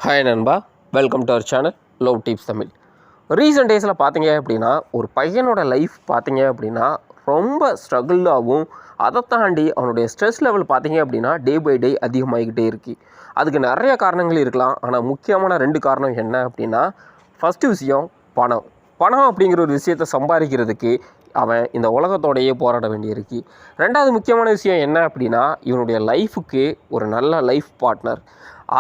Hi நண்பா, welcome to our channel love tips Tamil. Recent டேஸில் பார்த்தீங்க அப்படின்னா ஒரு பையனோட லைஃப் பார்த்தீங்க அப்படின்னா ரொம்ப ஸ்ட்ரகிளாகவும், அதை தாண்டி அவனுடைய ஸ்ட்ரெஸ் லெவல் பார்த்தீங்க அப்படின்னா டே பை டே அதிகமாகிக்கிட்டே இருக்குது. அதுக்கு நிறைய காரணங்கள் இருக்கலாம். ஆனால் முக்கியமான 2 காரணம் என்ன அப்படின்னா, ஃபஸ்ட்டு விஷயம் பணம். பணம் அப்படிங்கிற ஒரு விஷயத்தை சம்பாதிக்கிறதுக்கு அவன் இந்த உலகத்தோடையே போராட வேண்டியிருக்கு. 2வது முக்கியமான விஷயம் என்ன அப்படின்னா, இவனுடைய லைஃபுக்கு ஒரு நல்ல லைஃப் பார்ட்னர்.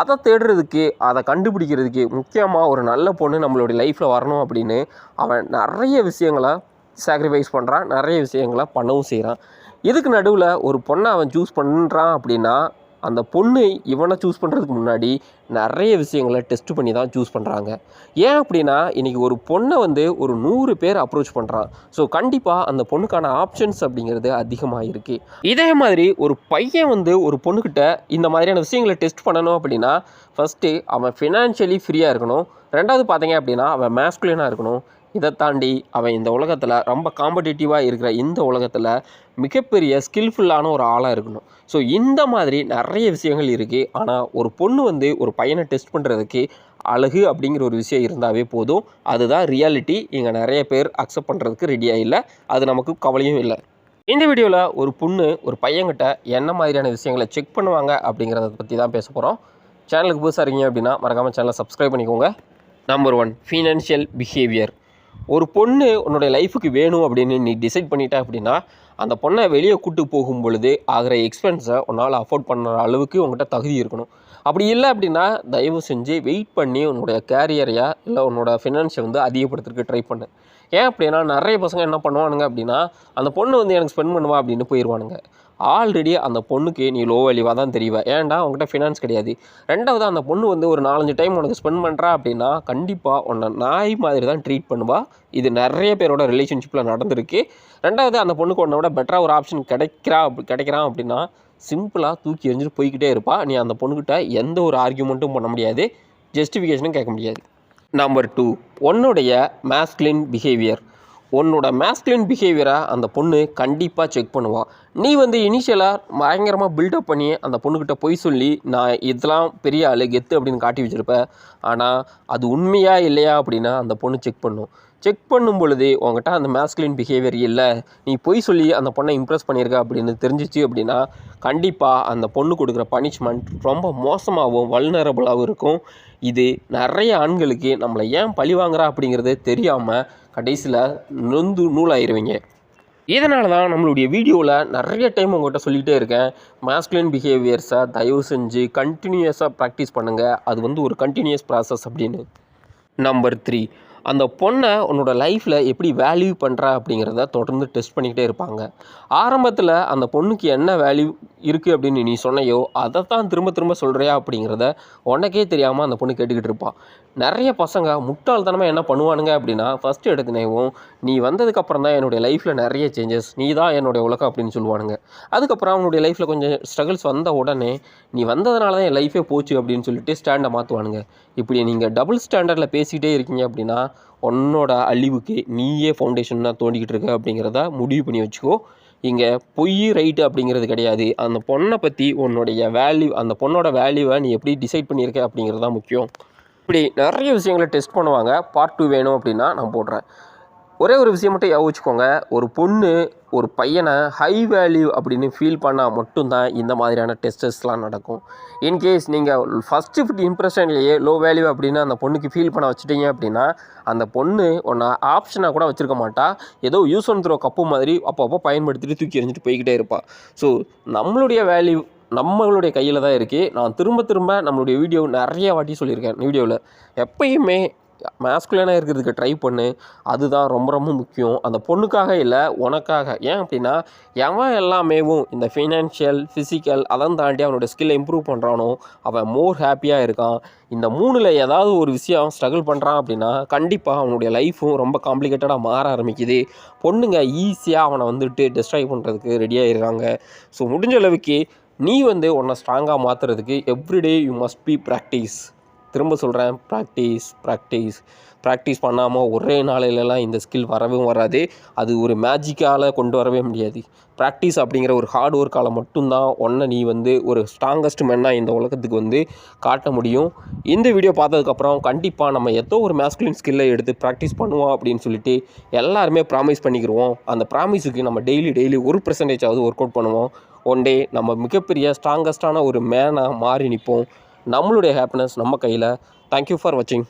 அதை தேடுறதுக்கு, அதை கண்டுபிடிக்கிறதுக்கு முக்கியமாக ஒரு நல்ல பொண்ணு நம்மளுடைய லைஃப்பில் வரணும் அப்படின்னு அவன் நிறைய விஷயங்களை சாக்ரிஃபைஸ் பண்ணுறான், நிறைய விஷயங்களை பண்ணவும் செய்கிறான். இதுக்கு நடுவில் ஒரு பொண்ணை அவன் சூஸ் பண்ணுறான் அப்படின்னா, அந்த பொண்ணு இவனை சூஸ் பண்ணுறதுக்கு முன்னாடி நிறைய விஷயங்களை டெஸ்ட் பண்ணி தான் சூஸ் பண்ணுறாங்க. ஏன் அப்படின்னா, இன்றைக்கி ஒரு பொண்ணை ஒரு 100 பேர் அப்ரோச் பண்ணுறான். ஸோ கண்டிப்பாக அந்த பொண்ணுக்கான ஆப்ஷன்ஸ் அப்படிங்கிறது அதிகமாக இருக்குது. இதே மாதிரி ஒரு பையன் ஒரு பொண்ணுக்கிட்ட இந்த மாதிரியான விஷயங்களை டெஸ்ட் பண்ணணும் அப்படின்னா, ஃபஸ்ட்டு அவன் ஃபினான்ஷியலி ஃப்ரீயாக இருக்கணும். 2வது பார்த்தீங்க அப்படின்னா அவன் மேஸ்குலினாக இருக்கணும். இதை தாண்டி அவன் இந்த உலகத்தில் ரொம்ப காம்படிட்டிவாக இருக்கிற இந்த உலகத்தில் மிகப்பெரிய ஸ்கில்ஃபுல்லான ஒரு ஆளாக இருக்கணும். ஸோ இந்த மாதிரி நிறைய விஷயங்கள் இருக்குது. ஆனால் ஒரு பொண்ணு ஒரு பையனை டெஸ்ட் பண்ணுறதுக்கு அழகு அப்படிங்கிற ஒரு விஷயம் இருந்தாவே போதும். அதுதான் ரியாலிட்டி. இங்கே நிறைய பேர் அக்செப்ட் பண்ணுறதுக்கு ரெடியாக இல்லை. அது நமக்கு கவலையும் இல்லை. இந்த வீடியோவில் ஒரு பொண்ணு ஒரு பையன்கிட்ட என்ன மாதிரியான விஷயங்களை செக் பண்ணுவாங்க அப்படிங்கிறத பற்றி தான் பேச போகிறோம். சேனலுக்கு புதுசாக இருக்கீங்க அப்படின்னா மறக்காமல் சேனலை சப்ஸ்கிரைப் பண்ணிக்கோங்க. Number 1, financial behaviour. ஒரு பொண்ணு உன்னுடைய லைஃபுக்கு வேணும் அப்படின்னு நீ டிசைட் பண்ணிட்ட அப்படின்னா, அந்த பொண்ணை வெளியே கூட்டு போகும் பொழுது ஆகிற எக்ஸ்பென்ஸை உன்னால் அஃபோர்ட் பண்ணுற அளவுக்கு உங்கள்கிட்ட தகுதி இருக்கணும். அப்படி இல்லை அப்படின்னா தயவு செஞ்சு வெயிட் பண்ணி உன்னுடைய கேரியரையா இல்லை உன்னோட ஃபினான்ஸை அதிகப்படுத்துறதுக்கு ட்ரை பண்ணு. ஏன் அப்படின்னா நிறைய பசங்க என்ன பண்ணுவானுங்க அப்படின்னா, அந்த பொண்ணு எனக்கு ஸ்பெண்ட் பண்ணுவா அப்படின்னு போயிடுவானுங்க. ஆல்ரெடி அந்த பொண்ணுக்கு நீ லோ வேல்யூவாக தான் தெரிவ. ஏன்டா உங்கள்கிட்ட ஃபினான்ஸ் கிடையாது. 2வது அந்த பொண்ணு ஒரு 4-5 டைம் உனக்கு ஸ்பெண்ட் பண்ணுறா அப்படின்னா கண்டிப்பாக உன்னை நாய் மாதிரி தான் ட்ரீட் பண்ணுவா. இது நிறைய பேரோட ரிலேஷன்ஷிப்பில் நடந்திருக்கு. 2வது அந்த பொண்ணுக்கு உன்னை விட பெட்டராக ஒரு ஆப்ஷன் கிடைக்கிறான் அப்படின்னா சிம்பிளாக தூக்கி எறிஞ்சிட்டு போய்கிட்டே இருப்பா. நீ அந்த பொண்ணுக்கிட்ட எந்த ஒரு ஆர்கியூமெண்ட்டும் பண்ண முடியாது, ஜஸ்டிஃபிகேஷனும் கேட்க முடியாது. நம்பர் 2, உன்னுடைய மேஸ்குலின் பிஹேவியர். உன்னோட மேஸ்குலின் பிஹேவியரை அந்த பொண்ணு கண்டிப்பாக செக் பண்ணுவாள். நீ இனிஷியலாக பயங்கரமாக பில்டப் பண்ணி அந்த பொண்ணுக்கிட்ட பொய் சொல்லி நான் இதெல்லாம் பெரிய ஆளு கெத்து அப்படின்னு காட்டி வச்சுருப்ப. ஆனால் அது உண்மையா இல்லையா அப்படின்னா அந்த பொண்ணு செக் பண்ணும். செக் பண்ணும் பொழுது உங்கள்கிட்ட அந்த மேஸ்குலின் பிஹேவியர் இல்லை, நீ பொய் சொல்லி அந்த பொண்ணை இம்ப்ரெஸ் பண்ணியிருக்க அப்படின்னு தெரிஞ்சிச்சு அப்படின்னா கண்டிப்பாக அந்த பொண்ணு கொடுக்குற பனிஷ்மெண்ட் ரொம்ப மோசமாகவும் வல்னரபுளாகவும் இருக்கும். இது நிறைய ஆண்களுக்கு நம்மளை ஏன் பழி வாங்குறா அப்படிங்கிறதே தெரியாமல் கடைசியில் நூலாயிருவீங்க. இதனால தான் நம்மளுடைய வீடியோவில் நிறைய டைம் உங்கள்கிட்ட சொல்லிகிட்டே இருக்கேன், மாஸ்குலின் பிஹேவியர்ஸை தயவு செஞ்சு கண்டினியூஸாக ப்ராக்டிஸ் பண்ணுங்கள். அது ஒரு கண்டினியூஸ் ப்ராசஸ் அப்படின்னு. நம்பர் 3, அந்த பொண்ணை உன்னோட லைஃப்பில் எப்படி வேல்யூ பண்ணுறா அப்படிங்கிறத தொடர்ந்து டெஸ்ட் பண்ணிக்கிட்டே இருப்பாங்க. ஆரம்பத்தில் அந்த பொண்ணுக்கு என்ன வேல்யூ இருக்குது அப்படின்னு நீ சொன்னையோ அதை தான் திரும்ப திரும்ப சொல்கிறியா அப்படிங்கிறத உனக்கே தெரியாமல் அந்த பொண்ணு கேட்டுக்கிட்டு இருப்பாள். நிறைய பசங்க முட்டாள்தனமாக என்ன பண்ணுவானுங்க அப்படின்னா, ஃபஸ்ட்டு எடுத்துனேவும் நீ வந்ததுக்கப்புறம் தான் என்னுடைய லைஃப்பில் நிறைய சேஞ்சஸ், நீ தான் என்னுடைய உலகம் அப்படின்னு சொல்லுவானுங்க. அதுக்கப்புறம் அவனுடைய லைஃப்பில் கொஞ்சம் ஸ்ட்ரகிள்ஸ் வந்த உடனே நீ வந்ததுனால தான் என் லைஃபே போச்சு அப்படின்னு சொல்லிட்டு ஸ்டாண்டை மாற்றுவானுங்க. இப்படி நீங்கள் டபுள் ஸ்டாண்டர்டில் பேசிக்கிட்டே இருக்கீங்க அப்படின்னா உன்னோட அழிவுக்கு நீயே ஃபவுண்டேஷன் தான் தோண்டிக்கிட்டு இருக்க அப்படிங்கிறத முடிவு பண்ணி வச்சுக்கோ. இங்கே பொய் ரைட்டு அப்படிங்கிறது கிடையாது. அந்த பொண்ணை பற்றி உன்னுடைய வேல்யூ, அந்த பொண்ணோட வேல்யூவை நீ எப்படி டிசைட் பண்ணியிருக்க அப்படிங்கிறது தான் முக்கியம். இப்படி நிறைய விஷயங்களை டெஸ்ட் பண்ணுவாங்க. பார்ட் 2 வேணும் அப்படின்னா நான் போடுறேன். ஒரே ஒரு விஷயம் மட்டும் யோசிச்சுக்கோங்க, ஒரு பொண்ணு ஒரு பையனை ஹை வேல்யூ அப்படின்னு ஃபீல் பண்ணால் மட்டும்தான் இந்த மாதிரியான டெஸ்டஸ்லாம் நடக்கும். இன்கேஸ் நீங்கள் ஃபஸ்ட்டு இம்ப்ரெஷன்லேயே லோ வேல்யூ அப்படின்னு அந்த பொண்ணுக்கு ஃபீல் பண்ண வச்சுட்டீங்க அப்படின்னா அந்த பொண்ணு ஒன்று ஆப்ஷனாக கூட வச்சுருக்க மாட்டா. ஏதோ யூஸ் அண்ட் த்ரோ கப்பு மாதிரி அப்பப்போ பயன்படுத்திட்டு தூக்கி எறிஞ்சிட்டு போய்கிட்டே இருப்பாள். ஸோ நம்மளுடைய வேல்யூ நம்மளுடைய கையில் தான் இருக்குது. நான் திரும்ப திரும்ப நம்மளுடைய வீடியோ நிறைய வாட்டி சொல்லியிருக்கேன். வீடியோவில் எப்பயுமே மேஸ்குலினாக இருக்கிறதுக்கு ட்ரை பண்ணு. அதுதான் ரொம்ப ரொம்ப முக்கியம். அந்த பொண்ணுக்காக இல்லை, உனக்காக. ஏன் அப்படின்னா எவன் எல்லாமேவும் இந்த ஃபினான்ஷியல், ஃபிசிக்கல் அதெல்லாம் தாண்டி அவனோட ஸ்கில்லை இம்ப்ரூவ் பண்ணுறானோ அவன் மோர் ஹாப்பியாக இருக்கான். இந்த 3ல் ஏதாவது ஒரு விஷயம் ஸ்ட்ரகிள் பண்ணுறான் அப்படின்னா கண்டிப்பாக அவனுடைய லைஃப்பும் ரொம்ப காம்ப்ளிகேட்டடாக மாற ஆரம்பிக்குது. பொண்ணுங்க ஈஸியாக அவனை டெஸ்ட்ராய் பண்ணுறதுக்கு ரெடியாகிடுறாங்க. ஸோ முடிஞ்ச அளவுக்கு நீ உன்னை ஸ்ட்ராங்காக மாற்றுறதுக்கு everyday you must be practice. திரும்ப சொல்கிறேன், ப்ராக்டிஸ் பண்ணாமல் ஒரே நாளையிலலாம் இந்த ஸ்கில் வரவும் வராது. அது ஒரு மேஜிக்கால் கொண்டு வரவே முடியாது. ப்ராக்டிஸ் அப்படிங்கிற ஒரு ஹார்ட் ஒர்க்கால் மட்டும்தான் உன்னை நீ வந்து ஒரு ஸ்ட்ராங்கஸ்ட் மென்னாக இந்த உலகத்துக்கு வந்து காட்ட முடியும். இந்த வீடியோ பார்த்ததுக்கப்புறம் கண்டிப்பாக நம்ம ஏதோ ஒரு மேஸ்குலின் ஸ்கில்லை எடுத்து ப்ராக்டிஸ் பண்ணுவோம் அப்படின்னு சொல்லிட்டு எல்லாருமே ப்ராமிஸ் பண்ணிக்கிடுவோம். அந்த ப்ராமிஸுக்கு நம்ம டெய்லி 1% ஒர்க் அவுட் பண்ணுவோம். ஒன் டே நம்ம மிகப்பெரிய ஸ்ட்ராங்கஸ்டான ஒரு மேனாக மாறி நிற்போம். நம்மளுடைய ஹாப்பினஸ் நம்ம கையில். தேங்க்யூ ஃபார் வாட்சிங்.